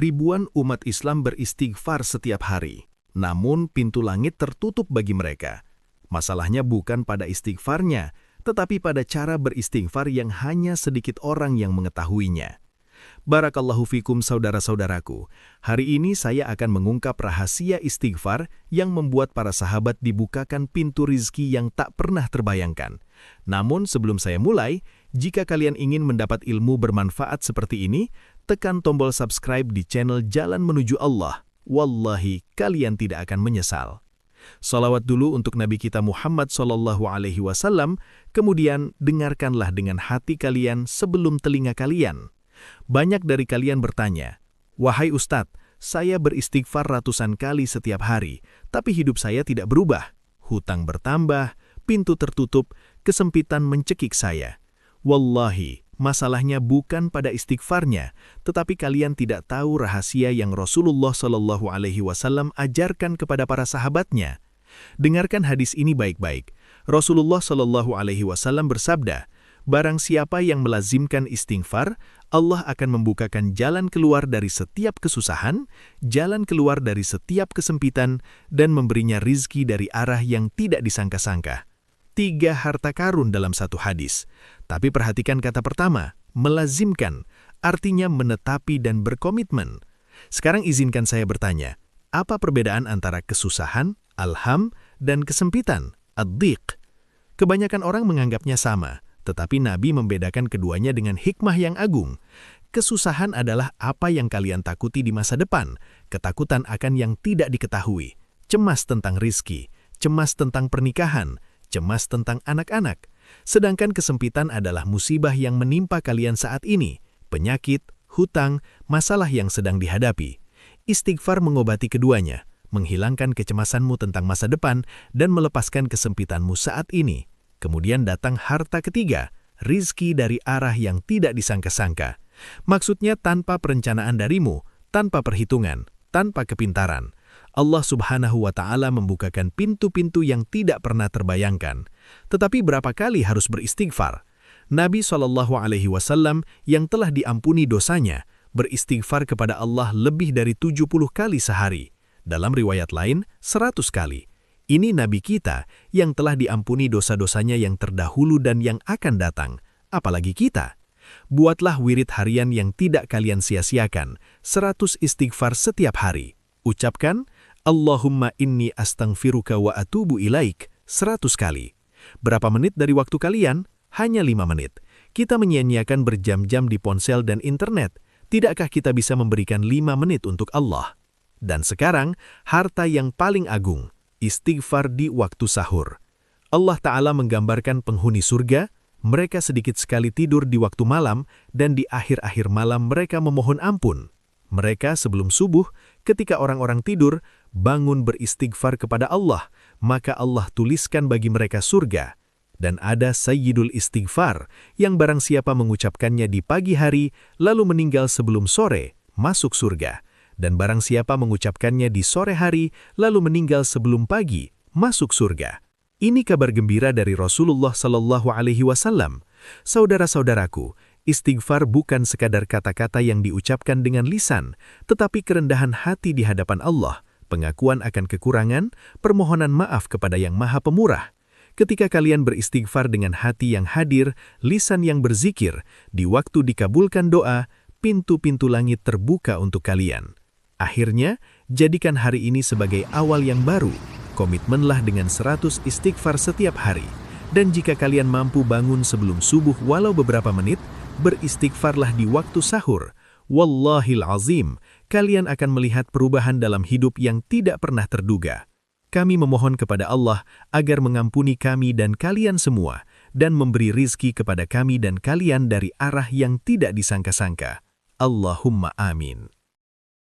Ribuan umat Islam beristighfar setiap hari, namun pintu langit tertutup bagi mereka. Masalahnya bukan pada istighfarnya, tetapi pada cara beristighfar yang hanya sedikit orang yang mengetahuinya. Barakallahu fikum saudara-saudaraku, hari ini saya akan mengungkap rahasia istighfar yang membuat para sahabat dibukakan pintu rizki yang tak pernah terbayangkan. Namun sebelum saya mulai, jika kalian ingin mendapat ilmu bermanfaat seperti ini, tekan tombol subscribe di channel Jalan Menuju Allah. Wallahi, kalian tidak akan menyesal. Salawat dulu untuk Nabi kita Muhammad SAW, kemudian dengarkanlah dengan hati kalian sebelum telinga kalian. Banyak dari kalian bertanya, "Wahai Ustadz, saya beristighfar ratusan kali setiap hari, tapi hidup saya tidak berubah. Hutang bertambah, pintu tertutup, kesempitan mencekik saya." Wallahi, masalahnya bukan pada istighfarnya, tetapi kalian tidak tahu rahasia yang Rasulullah SAW ajarkan kepada para sahabatnya. Dengarkan hadis ini baik-baik. Rasulullah SAW bersabda, "Barang siapa yang melazimkan istighfar, Allah akan membukakan jalan keluar dari setiap kesusahan, jalan keluar dari setiap kesempitan, dan memberinya rizki dari arah yang tidak disangka-sangka." 3 harta karun dalam satu hadis. Tapi perhatikan kata pertama, melazimkan, artinya menetapi dan berkomitmen. Sekarang izinkan saya bertanya, apa perbedaan antara kesusahan, alham, dan kesempitan, ad-dhiq? Kebanyakan orang menganggapnya sama, tetapi Nabi membedakan keduanya dengan hikmah yang agung. Kesusahan adalah apa yang kalian takuti di masa depan, ketakutan akan yang tidak diketahui, cemas tentang rizki, cemas tentang pernikahan, cemas tentang anak-anak. Sedangkan kesempitan adalah musibah yang menimpa kalian saat ini, penyakit, hutang, masalah yang sedang dihadapi. Istighfar mengobati keduanya, menghilangkan kecemasanmu tentang masa depan dan melepaskan kesempitanmu saat ini. Kemudian datang harta ketiga, rizki dari arah yang tidak disangka-sangka. Maksudnya tanpa perencanaan darimu, tanpa perhitungan, tanpa kepintaran. Allah Subhanahu wa Ta'ala membukakan pintu-pintu yang tidak pernah terbayangkan. Tetapi berapa kali harus beristighfar? Nabi SAW yang telah diampuni dosanya, beristighfar kepada Allah lebih dari 70 kali sehari. Dalam riwayat lain, 100 kali. Ini Nabi kita yang telah diampuni dosa-dosanya yang terdahulu dan yang akan datang. Apalagi kita. Buatlah wirid harian yang tidak kalian sia-siakan, 100 istighfar setiap hari. Ucapkan, Allahumma inni astaghfiruka wa atubu ilaik 100 kali. Berapa menit dari waktu kalian? Hanya 5 menit. Kita menyia-nyiakan berjam-jam di ponsel dan internet. Tidakkah kita bisa memberikan 5 menit untuk Allah? Dan sekarang, harta yang paling agung. Istighfar di waktu sahur. Allah Ta'ala menggambarkan penghuni surga, mereka sedikit sekali tidur di waktu malam, dan di akhir-akhir malam mereka memohon ampun. Mereka sebelum subuh, ketika orang-orang tidur, bangun beristighfar kepada Allah, maka Allah tuliskan bagi mereka surga. Dan ada Sayyidul Istighfar, yang barang siapa mengucapkannya di pagi hari, lalu meninggal sebelum sore, masuk surga. Dan barang siapa mengucapkannya di sore hari, lalu meninggal sebelum pagi, masuk surga. Ini kabar gembira dari Rasulullah SAW. Saudara-saudaraku, istighfar bukan sekadar kata-kata yang diucapkan dengan lisan, tetapi kerendahan hati di hadapan Allah, pengakuan akan kekurangan, permohonan maaf kepada Yang Maha Pemurah. Ketika kalian beristighfar dengan hati yang hadir, lisan yang berzikir, di waktu dikabulkan doa, pintu-pintu langit terbuka untuk kalian. Akhirnya, jadikan hari ini sebagai awal yang baru. Komitmenlah dengan 100 istighfar setiap hari. Dan jika kalian mampu bangun sebelum subuh walau beberapa menit, beristighfarlah di waktu sahur. Wallahil azim, kalian akan melihat perubahan dalam hidup yang tidak pernah terduga. Kami memohon kepada Allah agar mengampuni kami dan kalian semua, dan memberi rizki kepada kami dan kalian dari arah yang tidak disangka-sangka. Allahumma amin.